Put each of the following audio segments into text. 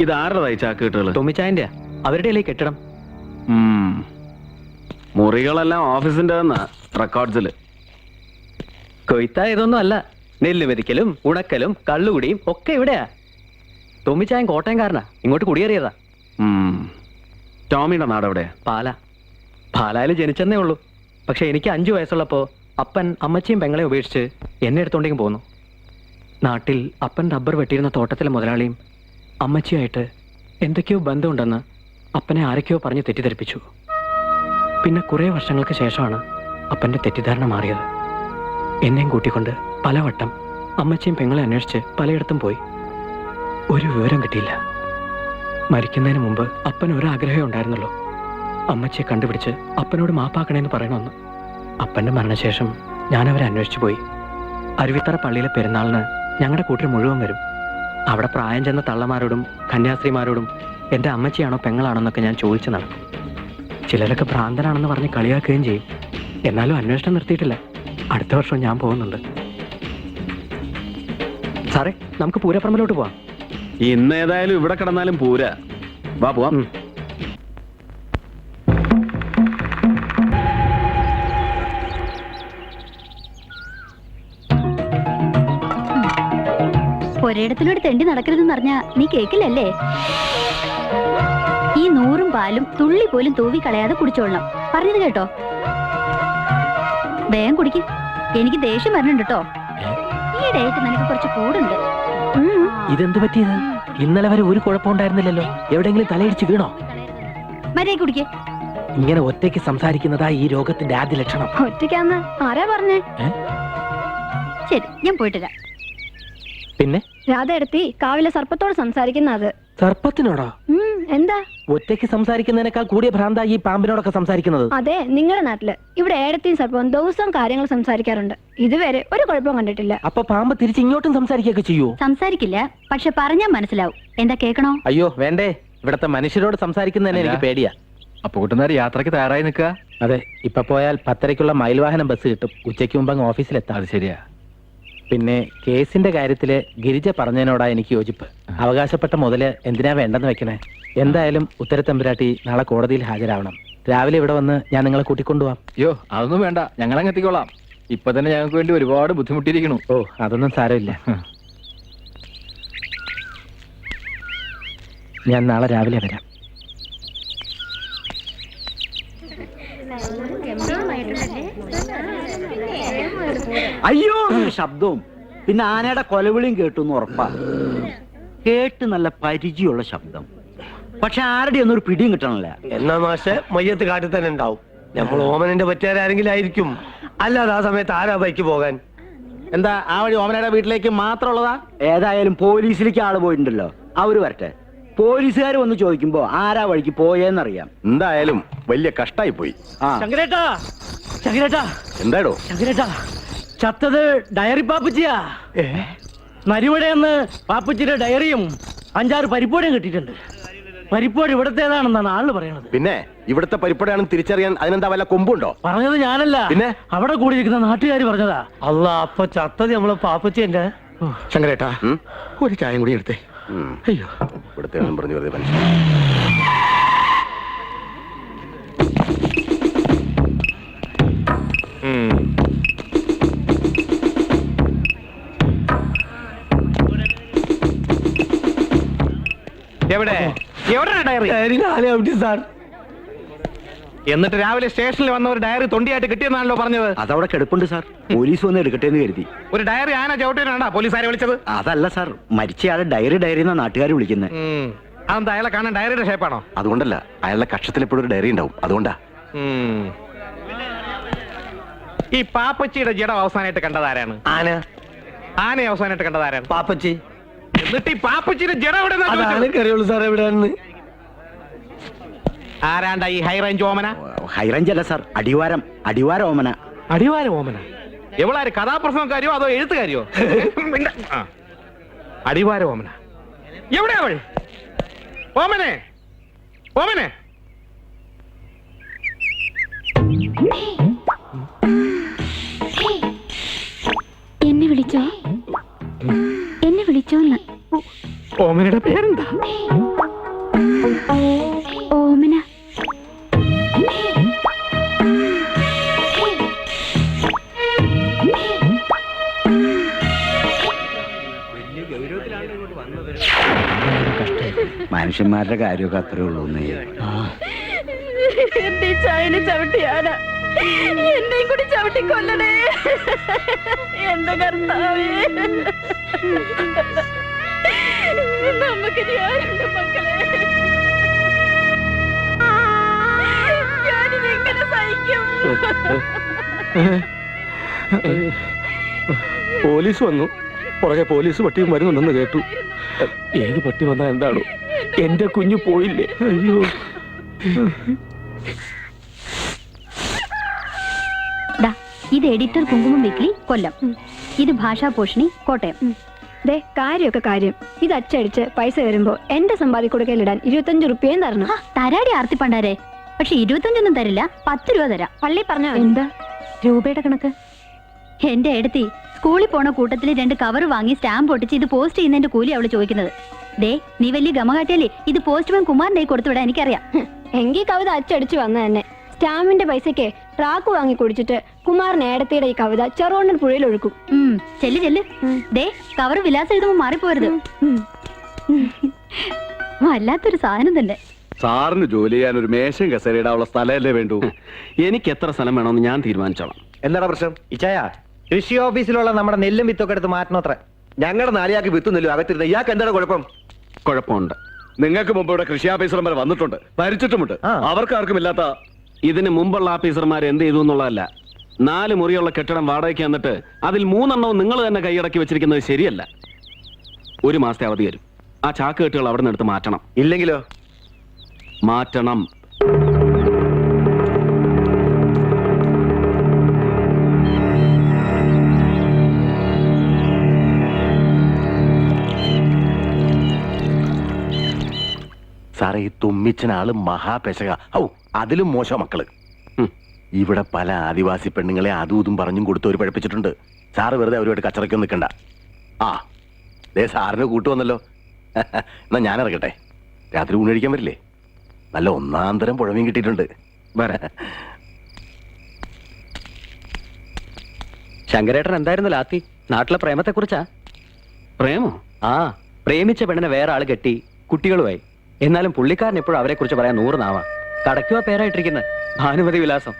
ഇതാരതായി ചാക്കേട്ടുകള്? ടോമിച്ചായന്റെ അവരുടെ കെട്ടിടം. മുറികളെല്ലാം ഓഫീസിന്റെ റെക്കോർഡ്സില്. കൊയ്ത്തായതൊന്നും അല്ല. നെല്ല് മെതിക്കലും ഉണക്കലും കള്ളുകുടിയും ഒക്കെ ഇവിടെയാ. ടോമിച്ചായൻ കോട്ടയംകാരനാ, ഇങ്ങോട്ട് കുടിയേറിയതാ. ടോമിയുടെ നാട് എവിടെ? പാലായിൽ ജനിച്ചെന്നേ ഉള്ളൂ. പക്ഷെ എനിക്ക് 5 വയസ്സുള്ളപ്പോ അപ്പൻ അമ്മച്ചിയും പെങ്ങളെയും ഉപേക്ഷിച്ച് എന്നെ എടുത്തോണ്ടേക്കും പോന്നു. നാട്ടിൽ അപ്പൻ റബ്ബർ വെട്ടിയിരുന്ന തോട്ടത്തിലെ മുതലാളിയും അമ്മച്ചിയായിട്ട് എന്തൊക്കെയോ ബന്ധമുണ്ടെന്ന് അപ്പനെ ആരൊക്കെയോ പറഞ്ഞ് തെറ്റിദ്ധരിപ്പിച്ചു. പിന്നെ കുറേ വർഷങ്ങൾക്ക് ശേഷമാണ് അപ്പൻ്റെ തെറ്റിദ്ധാരണ മാറിയത്. എന്നെയും കൂട്ടിക്കൊണ്ട് പലവട്ടം അമ്മച്ചിയും പെങ്ങളെ അന്വേഷിച്ച് പലയിടത്തും പോയി. ഒരു വിവരം കിട്ടിയില്ല. മരിക്കുന്നതിന് മുമ്പ് അപ്പൻ ഒരാഗ്രഹമേ ഉണ്ടായിരുന്നുള്ളൂ, അമ്മച്ചിയെ കണ്ടുപിടിച്ച് അപ്പനോട് മാപ്പാക്കണേന്ന് പറയണമെന്ന്. അപ്പൻ്റെ മരണശേഷം ഞാനവരെ അന്വേഷിച്ചു പോയി. അരുവിത്തറ പള്ളിയിലെ പെരുന്നാളിന് ഞങ്ങളുടെ കൂട്ടർ മുഴുവൻ വരും. അവിടെ പ്രായം ചെന്ന തള്ളമാരോടും കന്യാസ്ത്രീമാരോടും എൻ്റെ അമ്മച്ചിയാണോ പെങ്ങളാണോന്നൊക്കെ ഞാൻ ചോദിച്ചു നടക്കും. ചിലരൊക്കെ ഭ്രാന്തനാണെന്ന് പറഞ്ഞ് കളിയാക്കുകയും ചെയ്യും. എന്നാലും അന്വേഷണം നിർത്തിയിട്ടില്ല. അടുത്ത വർഷം ഞാൻ പോകുന്നുണ്ട്. സാറേ, നമുക്ക് പൂരപ്പറമ്പിലോട്ട് പോവാം. ഇന്ന് ഏതായാലും ഇവിടെ കിടന്നാലും പൂര. വാ പോവാം. ഒരിടത്തിലൂടെ തെണ്ടി നടക്കരുതെന്ന് പറഞ്ഞാ നീ കേക്കില്ലല്ലേ? ഈ 100 പാലും തുള്ളി പോലും തൂവി കളയാതെ കുടിച്ചോളണം. പറഞ്ഞത് കേട്ടോ? വേഗം കുടിക്ക്, എനിക്ക് ദേഷ്യം വരണുണ്ട് കേട്ടോ. ഈ ഡേറ്റ് നിനക്ക് കുറച്ച് കൂടുണ്ട്. ഇതെന്ത് പറ്റിയത്? ഇന്നലെ വരെ ഒരു കുഴപ്പമുണ്ടായിരുന്നില്ലല്ലോ. എവിടെയെങ്കിലും തലയിടിച്ച് വീണോ? മര്യാദ കുടിക്ക്. ഇങ്ങനെ ഒറ്റയ്ക്ക് സംസാരിക്കുന്നതാ ഈ രോഗത്തിന്റെ ആദ്യ ലക്ഷണം. ഒറ്റയ്ക്കാന്ന് ആരാ പറഞ്ഞേ? ശരി, ഞാൻ പോയിട്ടില്ല. പിന്നെ രാധയെടുത്തി കാവിലെ സർപ്പത്തോട് സംസാരിക്കുന്ന അത്. സർപ്പത്തിനോടോ? എന്താ? ഒറ്റയ്ക്ക് സംസാരിക്കുന്നതിനേക്കാൾ കൂടിയ ഭ്രാന്ത ഈ പാമ്പിനോടൊക്കെ സംസാരിക്കുന്നത്. അതെ, നിങ്ങളുടെ നാട്ടില്. ഇവിടെ ഏടത്തെയും സർപ്പവും ദിവസവും കാര്യങ്ങൾ സംസാരിക്കാറുണ്ട്. ഇതുവരെ ഒരു കുഴപ്പവും കണ്ടിട്ടില്ല. അപ്പൊ പാമ്പ് തിരിച്ച് ഇങ്ങോട്ടും സംസാരിക്കുകയൊക്കെ ചെയ്യൂ? സംസാരിക്കില്ല, പക്ഷെ പറഞ്ഞാൽ മനസ്സിലാവും. എന്താ കേൾക്കണോ? അയ്യോ വേണ്ടേ, ഇവിടത്തെ മനുഷ്യരോട് സംസാരിക്കുന്നതന്നെ എനിക്ക് പേടിയാ. അപ്പൊ കൂട്ടുന്നേരം യാത്രക്ക് തയ്യാറായി നിൽക്കുക. അതെ, ഇപ്പൊ പോയാൽ 10:30ക്കുള്ള മയിൽവാഹനം ബസ് കിട്ടും. ഉച്ചയ്ക്ക് മുമ്പ് അങ്ങ് ഓഫീസിലെത്താം. അത് ശരിയാ. പിന്നെ കേസിന്റെ കാര്യത്തില് ഗിരിജ പറഞ്ഞതിനോടാ എനിക്ക് യോജിപ്പ്. അവകാശപ്പെട്ട മുതല് എന്തിനാ വേണ്ടെന്ന് വെക്കണേ? എന്തായാലും ഉത്തരത്തമ്പുരാട്ടി നാളെ കോടതിയിൽ ഹാജരാവണം. രാവിലെ ഇവിടെ വന്ന് ഞാൻ നിങ്ങളെ കൂട്ടിക്കൊണ്ടുപോവാം. അയ്യോ അതൊന്നും വേണ്ട, ഞങ്ങളങ്ങ് എത്തിക്കോളാം. ഇപ്പൊ തന്നെ ഞങ്ങൾക്ക് വേണ്ടി ഒരുപാട് ബുദ്ധിമുട്ടിയിരിക്കണു. ഓ, അതൊന്നും സാരമില്ല. ഞാൻ നാളെ രാവിലെ വരാം. അയ്യോ ശബ്ദവും പിന്നെ ആനയുടെ കൊലവിളിയും കേട്ടു ഉറപ്പാ. കേട്ട് നല്ല പരിചയമുള്ള ശബ്ദം, പക്ഷെ ആരുടെ ഒന്നും ഒരു പിടിയും കിട്ടണല്ല. എന്നാ മാഷെ മയ്യത്ത് കാട്ടിൽ തന്നെ ഉണ്ടാവും. നമ്മൾ ഓമനന്റെ പറ്റിയാരെങ്കിലും ആയിരിക്കും. അല്ലാതെ ആ സമയത്ത് ആരാ ബൈക്ക് പോകാൻ? എന്താ ആ വഴി ഓമനയുടെ വീട്ടിലേക്ക് മാത്രമുള്ളതാ? ഏതായാലും പോലീസിലേക്ക് ആള് പോയിട്ടുണ്ടല്ലോ, അവര് വരട്ടെ. പോലീസുകാർ വന്ന് ചോദിക്കുമ്പോ ആരാ വഴിക്ക് പോയെന്നറിയാം. എന്തായാലും വലിയ കഷ്ടായി പോയി. ശങ്കരേട്ടാ, ശങ്കരേട്ടാ, എന്താടോ? ശങ്കരേട്ടാ, ചത്തത് ഡയറി പാപ്പച്ചിയാ. നരിവടയെന്ന് പാപ്പച്ചിയുടെ ഡയറിയും 5-6 പരിപ്പോടയും കിട്ടിയിട്ടുണ്ട്. പരിപ്പോട് ഇവിടത്തേതാണെന്നാണ് ആള് പറയണത്. പിന്നെ ഇവിടുത്തെ പരിപ്പടയാണെന്ന് തിരിച്ചറിയാൻ അതിനെന്താ വല്ല കൊമ്പുണ്ടോ? പറഞ്ഞത് ഞാനല്ല, പിന്നെ അവിടെ കൂടിയിരിക്കുന്ന നാട്ടുകാർ പറഞ്ഞതാ. അല്ല, അപ്പൊ ചത്തത് നമ്മളെ പാപ്പച്ചേന്റെ. ശങ്കരേട്ടാ, ഒരു ചായം കൂടി എടുത്തേ. അയ്യോ, ഇവിടുത്തെ പറഞ്ഞു വെറുതെ മനുഷ്യൻ. എവിടെ ഡയറി? സാർ, എന്നിട്ട് രാവിലെ സ്റ്റേഷനിൽ വന്ന ഒരു ഡയറി തൊണ്ടിയായിട്ട് കിട്ടിയെന്നാണല്ലോ പറഞ്ഞത്. അതവിടെ കിടപ്പുണ്ട് സാർ, പോലീസ് വന്ന് എടുക്കട്ടെ എന്ന് കരുതി. ഒരു ഡയറി ആന ചവിട്ടിനാണോ പോലീസുകാരെ വിളിച്ചത്? അതല്ല സാർ, മരിച്ചയാളെ ഡയറി എന്നാ നാട്ടുകാർ വിളിക്കുന്നത്. അതെന്താ, അയാളെ കാണാൻ ഡയറിയുടെ ഷേപ്പാണോ? അതുകൊണ്ടല്ല, അയാളുടെ കക്ഷത്തിൽ എപ്പോഴും ഒരു ഡയറി ഉണ്ടാവും, അതുകൊണ്ടാ. ഈ പാപ്പച്ചിയുടെ ജഡം അവസാനമായിട്ട് കണ്ടതാരാണ്? ആനയെ അവസാനമായിട്ട് കണ്ടതാരാണ്? പാപ്പച്ചി. എന്നിട്ട് ഈ പാപ്പച്ചിയുടെ ജഡം എവിടെ? അറിയുള്ളൂ സാർ എവിടെയാണെന്ന്. ആരാണ്ട ഈ ഹൈ റേഞ്ച് ഓമന? ഹൈ റേഞ്ച് അല്ല സാർ, അടിവാര ഓമന. അടിവാര ഓമന? എവളാര്, കഥാപ്രസംഗക്കാരിയോ അതോ എഴുത്തുകാരിയോ? അടിവാര ഓമന എവിടെ? അവൾ ഓമനെ, ഓമനെ. എന്നെ വിളിച്ചോ? എന്നെ വിളിച്ചോന്ന്? ഓമനയുടെ പേരെന്താ? മനുഷ്യന്മാരുടെ കാര്യമൊക്കെ അത്രേ ഉള്ളൂ. എന്റെ ചായനെ ചവിട്ടിയാന എന്നെയും കൂടി ചവിട്ടിക്കൊല്ലണേ എന്റെ കർത്താവേ. നമുക്ക് ആരുണ്ട് മക്കളെ? ഞാനിത് എങ്ങനെ സഹിക്കും? പോലീസ് വന്നു. പുറകെ പോലീസ് പട്ടിയും വരുന്നുണ്ടെന്ന് കേട്ടു. ഏത് പട്ടി വന്നാ എന്താണോ? എന്റെ കുഞ്ഞു പോയില്ലേ? അയ്യോ. ഇത് എഡിറ്റർ കുങ്കുമം വീക്ക്ലി കൊല്ലം, ഇത് ഭാഷാപോഷിണി കോട്ടയം. ദേ കാര്യമൊക്കെ കാര്യം. ഇത് അച്ചടിച്ച് പൈസ വരുമ്പോ എന്റെ സമ്പാദിക്കൊടുക്കലിടാൻ 25 റുപ്യയും തരണം. തരാടി ആർത്തി പണ്ടാരെ. പക്ഷെ 25 തരില്ല, 10 രൂപ തരാം. പള്ളി പറഞ്ഞ എന്താ രൂപയുടെ കണക്ക്? എന്റെ എടുത്തി സ്കൂളിൽ പോണ കൂട്ടത്തിൽ 2 കവർ വാങ്ങി സ്റ്റാമ്പ് പൊട്ടിച്ച് ഇത് പോസ്റ്റ് ചെയ്യുന്നതിന്റെ കൂലി അവള് ചോദിക്കുന്നത്. ദേ നീ വലിയ ഗമ കാട്ടിയല്ലേ, ഇത് പോസ്റ്റ്മാൻ കുമാറിന്റെ കൊടുത്തുവിടാൻ എനിക്കറിയാം. എങ്കിൽ കവിത അച്ചടിച്ചു വന്ന തന്നെ സ്റ്റാമ്പിന്റെ പൈസക്ക് ട്രാക്ക് വാങ്ങി കുടിച്ചിട്ട് കുമാർ നേടത്തിയുടെ ഈ കവിത ചെറുകൊണ്ടൻ പുഴയിൽ ഒഴുക്കും. ചെല്ല് ചെല്ല്. ദേ കവർ വിലാസം എഴുതുമ്പോ മാറിപ്പോരുത്. വല്ലാത്തൊരു സാധനം തന്നെ. സാറിന് ജോലി ചെയ്യാൻ ഒരു മേശയും കസേരയിടാനുള്ള സ്ഥലമല്ലേ വേണ്ടു? എനിക്ക് എത്ര സ്ഥലം വേണമെന്ന് ഞാൻ തീരുമാനിച്ചോളാം. എന്താടാ പ്രശ്നം? ഇച്ചായ, കൃഷി ഓഫീസിലുള്ള നമ്മുടെ നെല്ലും വിത്തൊക്കെ എടുത്ത് മാറ്റണത്ര. ഞങ്ങളുടെ നാലിയാക്കി വിത്ത് നെല്ലും അകത്തിരുന്ന ഇയാൾക്ക് എന്താണ് കുഴപ്പം? കുഴപ്പമുണ്ട്. നിങ്ങൾക്ക് മുമ്പ് ഇവിടെ കൃഷി ഓഫീസർമാർ വന്നിട്ടുണ്ട്, ഭരിച്ചിട്ടുമുണ്ട്. അവർക്ക് ആർക്കും ഇല്ലാത്ത ഇതിന് മുമ്പുള്ള ഓഫീസർമാർ എന്ത് ചെയ്തു എന്നുള്ളതല്ല, 4 മുറിയുള്ള കെട്ടിടം വാടകയ്ക്ക് വന്നിട്ട് അതിൽ 3 എണ്ണവും നിങ്ങൾ തന്നെ കൈയടക്കി വെച്ചിരിക്കുന്നത് ശരിയല്ല. 1 മാസത്തെ അവധി വരും. ആ ചാക്ക് കെട്ടുകൾ അവിടെ നിന്ന് എടുത്ത് മാറ്റണം. ഇല്ലെങ്കിലോ? മാറ്റണം. സാറേ, ഈ തുമ്മിച്ചനാള് മഹാപെശക. ഔ, അതിലും മോശം മക്കള്. ഇവിടെ പല ആദിവാസി പെണ്ണുങ്ങളെ അതും ഇതും പറഞ്ഞും കൊടുത്തവര് പഴപ്പിച്ചിട്ടുണ്ട്. സാറ് വെറുതെ അവരുമായിട്ട് കച്ചറയ്ക്കൊന്നും നിൽക്കണ്ട. ആ ദേ സാറിന് കൂട്ടുവന്നല്ലോ. എന്നാ ഞാൻ ഇറങ്ങട്ടെ. രാത്രി ഊണഴിക്കാൻ വരില്ലേ? നല്ല ഒന്നാന്തരം പുഴമീൻ കിട്ടിയിട്ടുണ്ട്. ശങ്കരേട്ടൻ എന്തായിരുന്നു ലാത്തി? നാട്ടിലെ പ്രേമത്തെ കുറിച്ചാ? പ്രേമോ? ആ, പ്രേമിച്ച പെണ്ണിനെ വേറെ ആള് കെട്ടി കുട്ടികളുമായി. എന്നാലും പുള്ളിക്കാരൻ എപ്പോഴും അവരെ കുറിച്ച് പറയാൻ 100 നാവാ. കടയ്ക്കുവാ പേരായിട്ടിരിക്കുന്നത്, ഭാനുമതി വിലാസം.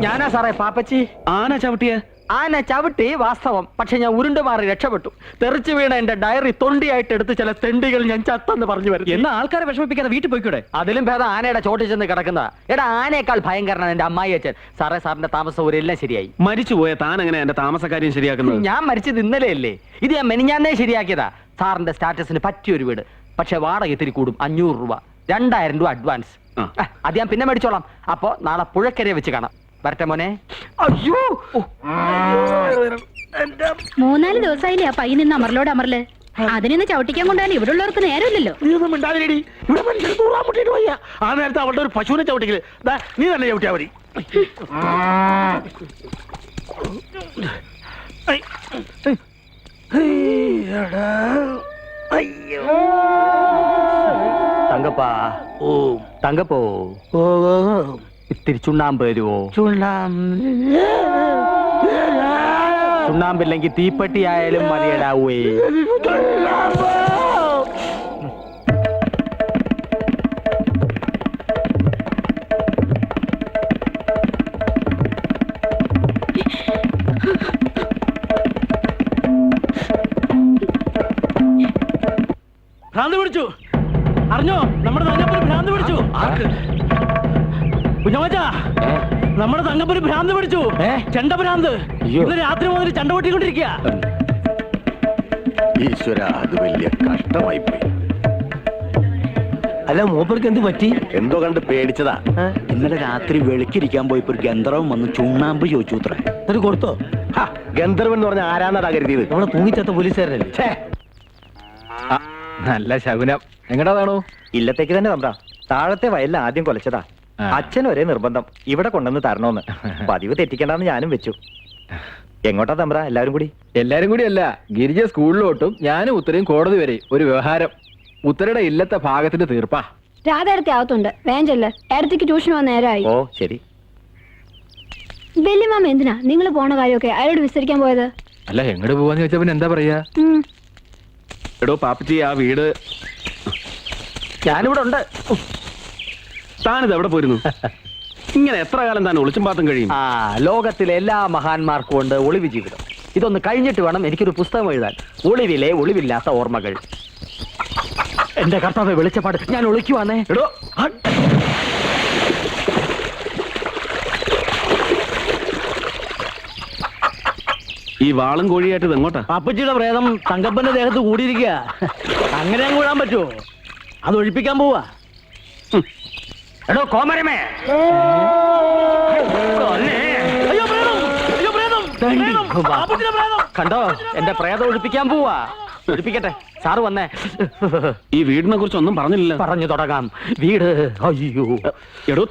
ഞാനാ സാറേ പാപ്പച്ചി. ആന ചവിട്ടിയ ആന ചവിട്ടി വാസ്തവം. പക്ഷെ ഞാൻ ഉരുണ്ടുമാറി രക്ഷപ്പെട്ടു. തെറിച്ചു വീണ എന്റെ ഡയറി തൊണ്ടിയായിട്ട് എടുത്ത് ചില തെണ്ടികൾ ഞാൻ ചത്തെന്ന് പറഞ്ഞു വരും. എന്നാ ആൾക്കാരെ വിഷമിപ്പിക്കാതെ വീട്ടിൽ പോയിക്കൂടെ? അതിലും ഭേദം ആനയുടെ ചോട്ടിൽ ചെന്ന് കിടക്കുന്ന. എടാ, ആനയേക്കാൾ ഭയങ്കരനാണ് എന്റെ അമ്മായി അച്ഛൻ. സാറേ, സാറിന്റെ താമസ സൗകര്യം എല്ലാം ശരിയായി. മരിച്ചുപോയ താൻ എങ്ങനെ എന്റെ താമസക്കാര്യം ശരിയാക്കുന്നത്? ഞാൻ മരിച്ചത് ഇന്നലെയല്ലേ. ഇത് ഞാൻ മെനിഞ്ഞാന്നേ ശരിയാക്കിയതാ. സാറിന്റെ സ്റ്റാറ്റസിന് പറ്റിയൊരു വീട്. പക്ഷെ വാടക ഇത്തിരി കൂടും. 500 രൂപ, 2000 രൂപ അഡ്വാൻസ്. അത് ഞാൻ പിന്നെ മേടിച്ചോളാം. അപ്പൊ നാളെ പുഴക്കരെ വെച്ച് കാണാം. വരട്ടെ മോനെ. അയ്യോ, 3-4 ദിവസമായില്ലേ ആ പയ്യൻ നിന്ന് അമറിലോട് അമറില്. അതിനൊന്ന് ചവിട്ടിക്കാൻ കൊണ്ടാണ് ഇവിടെ ഉള്ളവർക്ക് നേരമില്ലല്ലോ. ഇവിടെ മനുഷ്യർ തൂറാൻ മുട്ടിട്ട് പോയ ആ നേരത്തെ അവളുടെ ഒരു പശുവിനെ ചവിട്ടിക്കല്. നീ തന്നെ ചവിട്ടിയാ മതി. തങ്കപ്പാ. ഓ തങ്കപ്പോ, ഇത്തിരി ചുണ്ണാമ്പ് തരുവോ? ചുണ്ണാമ്പില്ലെങ്കിൽ തീപ്പെട്ടി ആയാലും മതിയടാവേ. ഭ്രാന്ത് പിടിച്ചു, അറിഞ്ഞോ? നമ്മുടെ തങ്കപ്പന് ഭ്രാന്ത് പിടിച്ചു. കുഞ്ഞമ്മച്ചാ, നമ്മുടെ തങ്കപ്പന് ഭ്രാന്ത് പിടിച്ചു. ചെണ്ട ഭ്രാന്ത്. ഇന്ന് രാത്രി മുതൽ ചണ്ട പൊട്ടിക്കൊണ്ടിരിക്കുക. ഈശ്വര, അത് വലിയ കഷ്ടമായി പോയി. അല്ല, മൂപ്പർക്ക് എന്ത് പറ്റി? എന്തോ കണ്ട് പേടിച്ചതാ. ഇന്നലെ രാത്രി വെളുക്കിരിക്കാൻ പോയപ്പോ ഒരു ഗന്ധർവൻ വന്ന് ചുണ്ണാമ്പ് ചോദിച്ചു അത്ര. എന്നിട്ട് കൊടുത്തോ? ഗന്ധർവൻ എന്ന് പറഞ്ഞ ആരാന്നാടാ കരുതിയത്? നമ്മളെ തൂങ്ങിച്ചത്ത പോലീസുകാരല്ലേ? നല്ല ശകുനം. എങ്ങടാതാണോ? ഇല്ലത്തേക്ക് തന്നെ തമ്പ്രാ. താഴത്തെ വയലിൽ ആദ്യം കൊലച്ചതാ. അച്ഛൻ ഒരേ നിർബന്ധം ഇവിടെ കൊണ്ടുവന്ന് തരണോന്ന്. പതിവ് തെറ്റിക്കണ്ടെന്ന് ഞാനും വെച്ചു. എങ്ങോട്ടാ തമ്പ്രാ എല്ലാവരും കൂടി? എല്ലാരും കൂടി അല്ല, ഗിരിജ സ്കൂളിലോട്ടും ഞാനും ഉത്തരയും കോടതി വരെ ഒരു വ്യവഹാരം. ഉത്തരയുടെ ഇല്ലത്തെ ഭാഗത്തിന്റെ തീർപ്പാ. രാധേടത്തി ആവത്തുണ്ട്. വേഞ്ചല്ലേ, ഏടത്തേക്ക് ട്യൂഷൻ വന്ന നേരമായി. ഓ ശരി. വല്യമാമ എന്തിനാ നിങ്ങൾ പോണ കാര്യമൊക്കെ അയാളോട് വിസ്തരിക്കാൻ പോയത്? അല്ല, എങ്ങോട്ട് പോവാന്ന് ചോദിച്ചാ പിന്നെ എന്താ പറയാ? എടോ പാപ്പച്ചി, ആ വീട് ഞാനിവിടെ ഉണ്ട്. താനിത് എവിടെ പോയിരുന്നു? ഇങ്ങനെ എത്ര കാലം താൻ ഒളിച്ചും പാത്തും കഴിയും? ആ, ലോകത്തിലെ എല്ലാ മഹാന്മാർക്കും ഉണ്ട് ഒളിവ് ജീവിതം. ഇതൊന്ന് കഴിഞ്ഞിട്ട് വേണം എനിക്കൊരു പുസ്തകം എഴുതാൻ. ഒളിവിലെ ഒളിവില്ലാത്ത ഓർമ്മകൾ. എന്റെ കർത്താവെ, വെളിച്ചപ്പാട്, ഞാൻ ഒളിക്കുവാന്നേ. എടോ, ഈ വാളും കോഴിയായിട്ട് ഇത് എങ്ങോട്ടാ? പാപ്പച്ചിയുടെ പ്രേതം തങ്കപ്പന്റെ ദേഹത്ത് കൂടിയിരിക്കുക. അങ്ങനെ അങ്ങ് വിടാൻ പറ്റുമോ? അത് ഒഴിപ്പിക്കാൻ പോവാ. എടോ കോമരമേ, കണ്ടോ, എന്റെ പ്രേതം ഒഴിപ്പിക്കാൻ പോവാ. ഒഴിപ്പിക്കട്ടെ, സാറ് വന്നേ. ഈ വീടിനെ കുറിച്ച് ഒന്നും പറഞ്ഞില്ല. പറഞ്ഞു തുടങ്ങാം. വീട്, അയ്യോ, എടോ